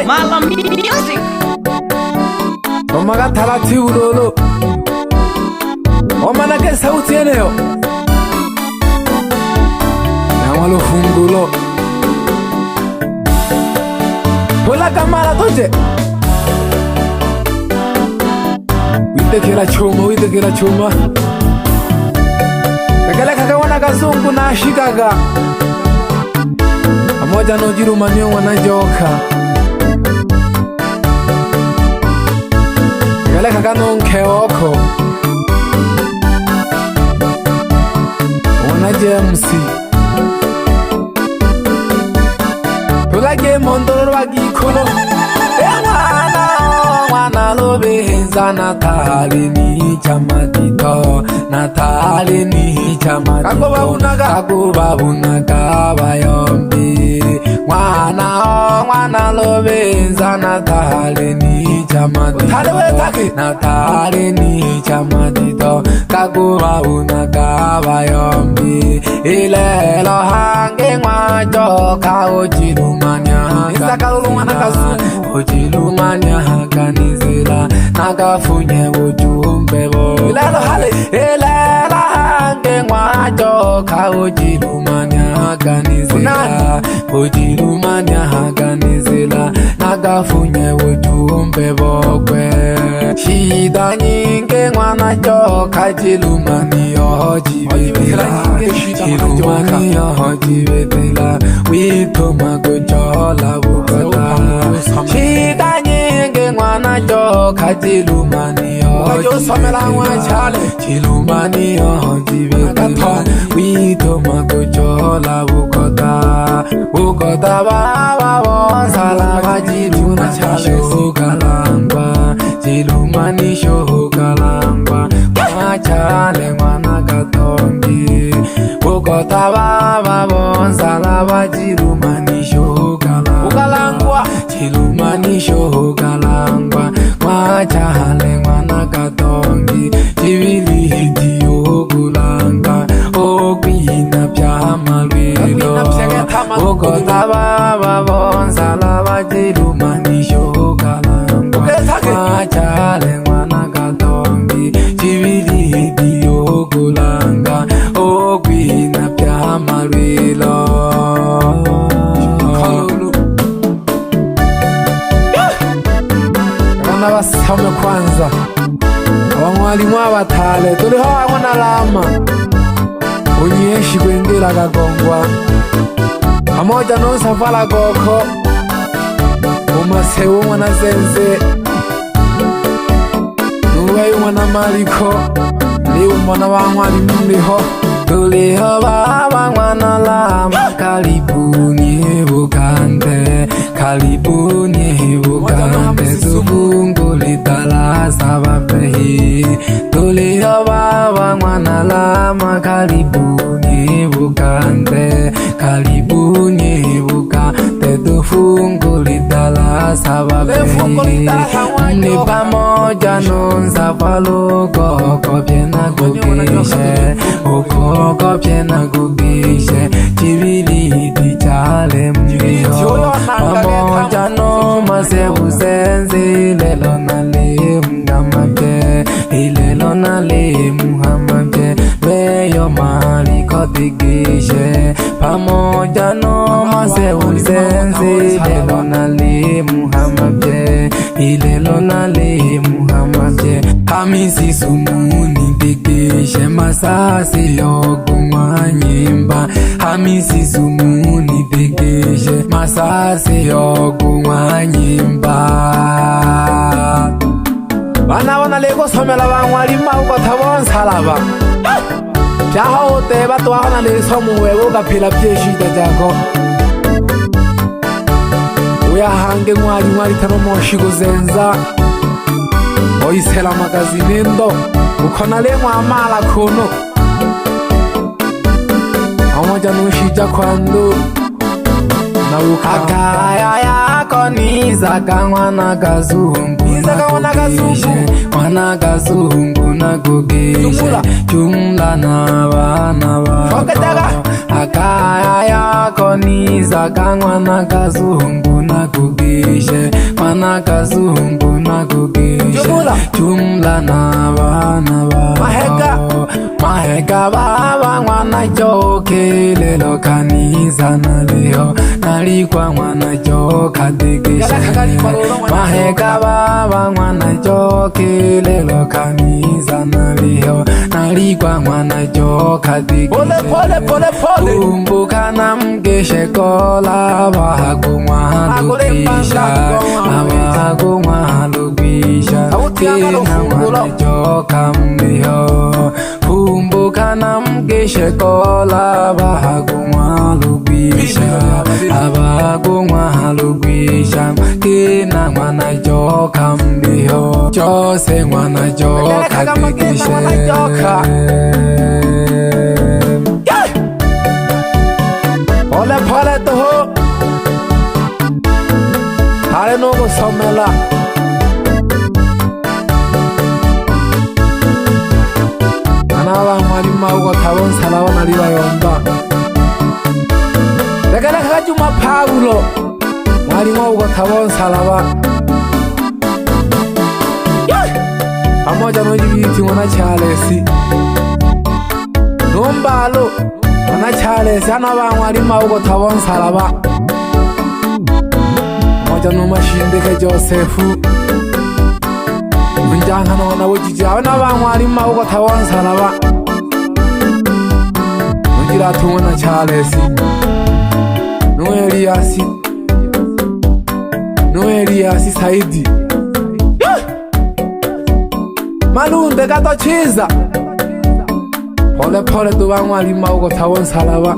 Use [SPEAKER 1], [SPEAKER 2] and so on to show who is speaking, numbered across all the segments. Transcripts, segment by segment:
[SPEAKER 1] Mala Music
[SPEAKER 2] Omaga taratibu lolo Omana ke sauti eneo Namalo fungulo Hola kamara toje Wite kila chuma Pekele kaka wana kazungu na ashikaga Amoja no jiru manyo wana joka Pekele kaka no nkeoko Wana jemsi Tulage mondoro wagikolo Mwana lobe henza natali ni chamatito Natali ni chamatito Kakuba unaga bayombi Mwana lobe henza natali ni chamatito Natali ni chamatito Kakuba unaga bayombi Ilelo hange mwajo Kaojilumanya Ojilumanya hakanizila Nagafunye ujumbe bo Ilelo hange mwajo Kaojilumanya hakanizila Ojilumanya hakanizila Nagafunye ujumbe bo kwe Shida nyinge mwana jo Kajilumani yo jibetila Jilumani yo jibetila Wito magojola bukota Shida nyinge mwana jo Kajilumani yo jibetila Jilumani yo jibetila Wito magojola bukota Bukota baba wonsala Wajilumani shogalangwa Jilumani shogalangwa Machale mwana katongi Bukota baba wonsala Wajilumani shogalangwa Jilumani shogalangwa Machale mwana katongi Jibili hiti yogulanga Okwina pya malwilo Bukota baba wonsala Wajilumani shogalangwa Machale mwana katongi Jibili hiti yogulanga Okwina pya malwilo Wana basame kwanza Wangwalimu abatale Tuliho wana lama Unyeshi kwengela kagongwa Pamoja no safala goko Umasewu mwana zenze Nuweyu mwana maliko Liu mwana wangwalimu liho Tuliho baba mwana lama Karibuni bukante Karibuni bukante Tubunguli tala sabapehi Tuliho baba mwana lama Karibuni bukante Karibuni bukante Tufunguli tala sabapehi Ni pamoja nunza paluko Kopyena kugishe Ukoko pyena kugishe Chibili tichale mbiho Pamoja no masebu senzi Lelo nale mgamabye Ilelo nale muhamabye Weyo maliko tigishe Pamoja no masebu senzi Lelo nale muhamabye Ilelo nale muhamabye Hamisi sumuni tigishe Masasi yogumwa nyimba Hamisi sumuni tigishe Masasi yogumwa nyimba Bana wana lego somela bangwalima ukotabon salaba Jaho te batwana le somuwe ukapila byeshida jako Uyahange mwali tano moshigo zenza Oisela magazinendo Ukona lemwa amala kono Amoja nushija kwando Na ukakaya yako nizaka mwana kazungu Mwana kazungu na kugishe Jumla na wana wako Akaya yako nizaka mwana kazungu na nakugishe mwana kazungu nakugishe jumla na bana ba maheka baba mwana joke lelo kanisa naliho nalikwa mwana joka digishe maheka baba mwana joke lelo kanisa naliho nalikwa mwana joka digishe pole kumbuka na mgeshe kola bahagu mwana lukisha abahagu mwana lukisha tina mwana joka mliho kumbuka na mgeshe kola bahagu mwana lukisha abahagu mwana lukisha tina mwana joka mliho chose mwana joka digishe pole toho hare nogo somela anaba mwalimu ugo tabon salawa naliba yomba legala kajuma Paulo mwalimu ugo tabon salawa pamoja n'ibiti mwana Charles Nombalo mwana Charles anaba mwalimu ugo tabon salawa pamoja n'umashindike Joseph Njanga nona wujije abana mwalimu ugo tabon salawa ngira tubona Charles no Elias Saidi Malunde gato chiza pole tuba mwalimu ugo tabon salawa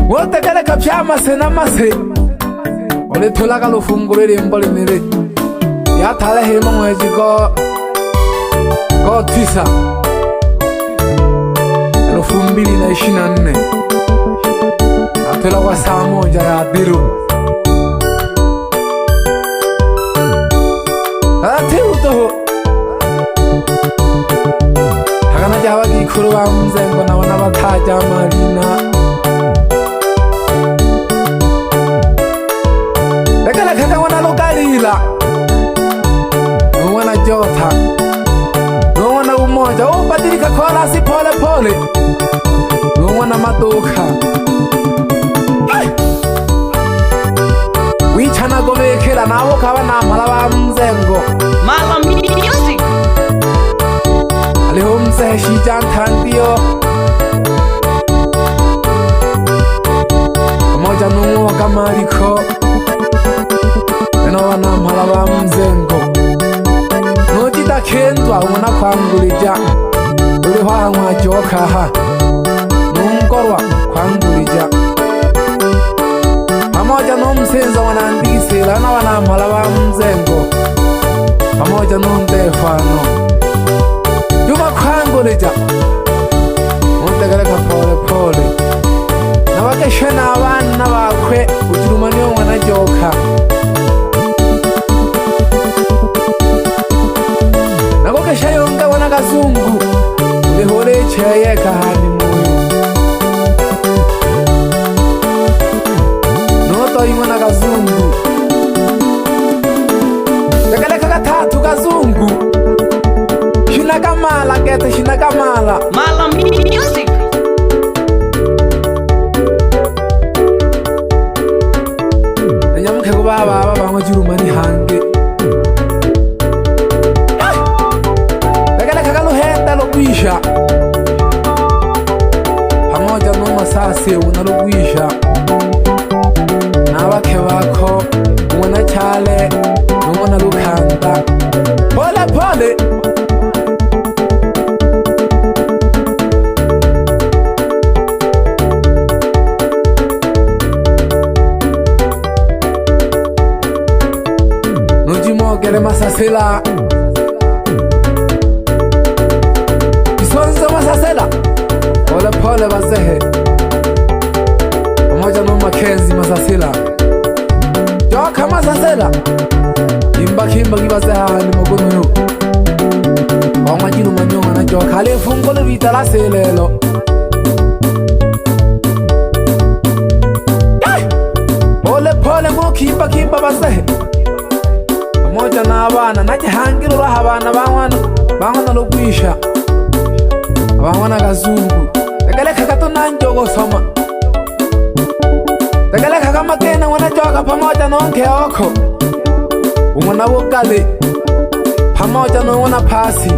[SPEAKER 2] wote kale kapyama sena mase ole tolaga lufunguro rimbo limire yatale hema mwezi go tisa 2024 atela kwa saa moja ya diru atiru toho hagana jawa gikuru wa mzengo na wana bataja marina lekala kaka wana lokalila wana jota wana umoja badilika kola si pole wana maduka wichana gobekela nabo kaba namala ba mzengo
[SPEAKER 1] Mala Music
[SPEAKER 2] aliho mzeshi jantandio pamoja n'uwo kamariko eno namala ba mzengo nojida kendwa ubona kwangurija uriho ahanwa joka ha nungorwa kwangurija pamoja n'umusenzo wanandisela n'abanampala ba mzengo pamoja n'undefano juma kwangurija untegereka pole nabakeshe n'abana bakwe ujiruma niyo mwana joka nabakeshe yonga wana kazungu ulihole cheye kahani moyo noto imwana kazungu tekeleka katatu kazungu shinakamala kete shinakamala
[SPEAKER 1] Mala Music
[SPEAKER 2] nyamuke kubaba bangwe jirumani hange tekeleka kaluhenda logwisha pamoja n'umasasi unalogwisha nabake bako umwana cyale umwana lukanda pole nujimogere masasela isonzo masasela pole bazehe pamoja n'umakenzi masasela joka masasela kimba kibaze hahani mogono wamajinu manyonga na joka alefungolo vitala selelo Wanajihangilo lwa habana bangwana lokwisha abangwana kazungu tekeleka katona njogo soma tekeleka kama kena wanajoka pamoja nonke oko umwana wokale pamoja nongona pasi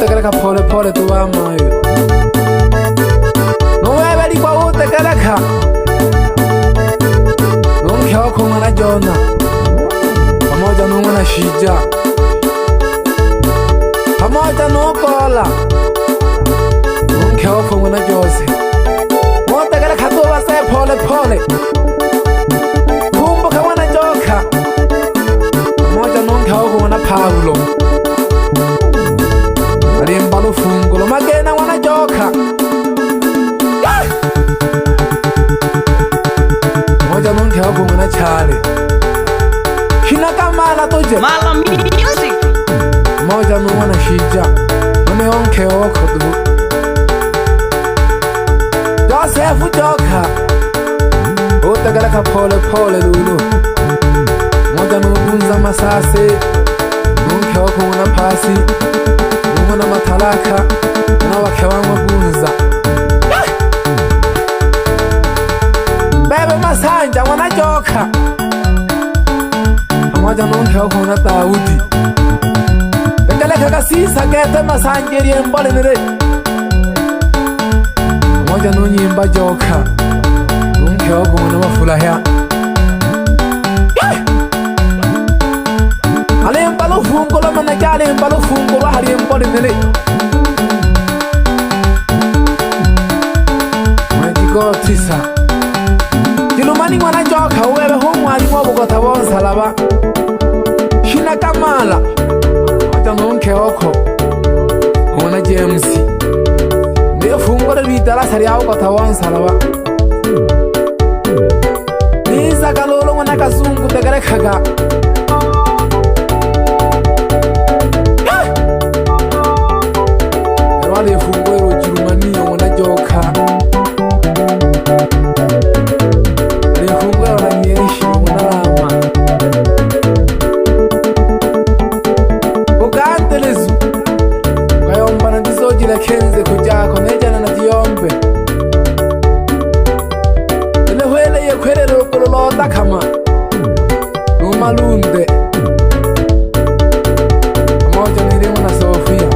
[SPEAKER 2] tekeleka pole pole tuwamayo nowebeli kwa utekeleka nonke oko mwana jona pamoja nongona shija pamoja nokola nonke oko mwana jose tekeleka tuwase pole pole kumbuka mwana joka pamoja nonke oko mwana Paulo alimba lufungulo magena mwana joka pamoja nonke oko mwana Chale shina kamala tuje
[SPEAKER 1] Mala Music
[SPEAKER 2] pamoja nongwana shija none onke oko tu Joseph joka utekeleka pole pole lulu pamoja nobunza masase nonke oko mwana pasi nongwana matalaka nawake wangu bunza bebe masanja mwana joka pamoja nonke oko mwana Daudi tekeleka kasisa kete masanjeri embole nere pamoja nonyimba joka nonke oko mwana Mafulahya alimba lufungulo manake alimba lufungulo hari embole nere mwajigotisa Jilumani mwana joka uwebe humwalimu obugota bonsalaba shina kamala pamoja nonke oko mwana James nefunguro lwidarasa lya bugota bonsalaba niza kalolo mwana kazungu tekelekaga erwale funguro Jilumani mwana joka lefunguro la nyeshi mwana Rama ukantelezu kayombana ndizojila kenze kujako nejana na jiyombe elehwele yekwelele ukulolota kama numalunde pamoja nilimu na Sofia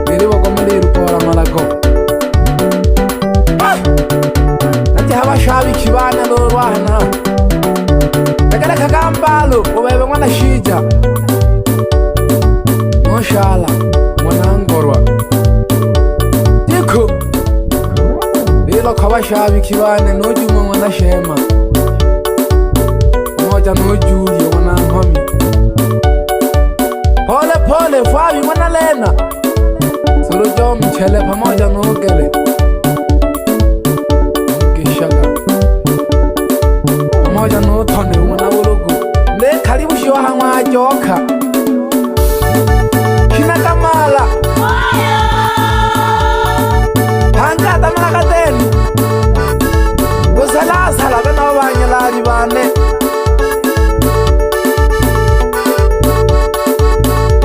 [SPEAKER 2] nilimu komeli rupora malago nati habashabi kibana lorwana tekeleka kambalo ubebe mwana shija noshala mwana ngorwa diko lilo kabashabi kibane nojuma mwana Shema pamoja nojuli mwana Nkomi pole pole Fabi mwana Lena sulujo mchele pamoja nogele kishaga pamoja notone mwana Urugu ne karibu shiwa mwana joka shina kamala hangata malakateni kusalasala bena wabanyalali bane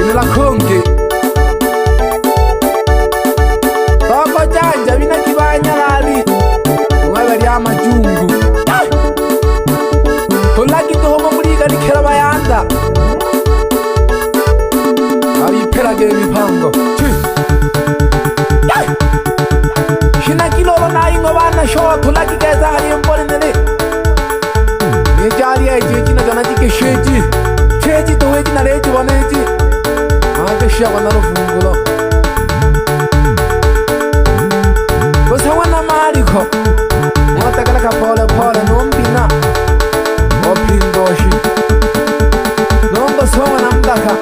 [SPEAKER 2] inila konge toko janja bina kibanyalali umwebe lya majungu kulakito homo mulika likela bayanda abipelage mipango shina kilolo naingo bana showa tulakikeza hari embole nene nejari ejeji na jana jike sheji toweji na leji waneji ake shaba na lufungulo kusa wana mariko mwatekeleka pole pole nombina opindoshi nombo songa na mdaka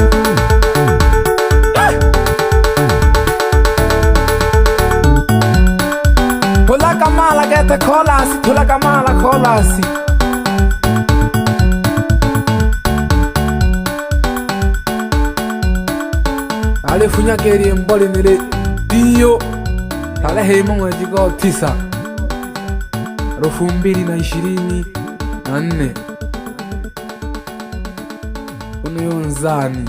[SPEAKER 2] Kamala gete kolasi tula kamala kolasi alifunya keri mboli nile dio tale hemo mwejiko tisa 2020 na 4 uniyonzani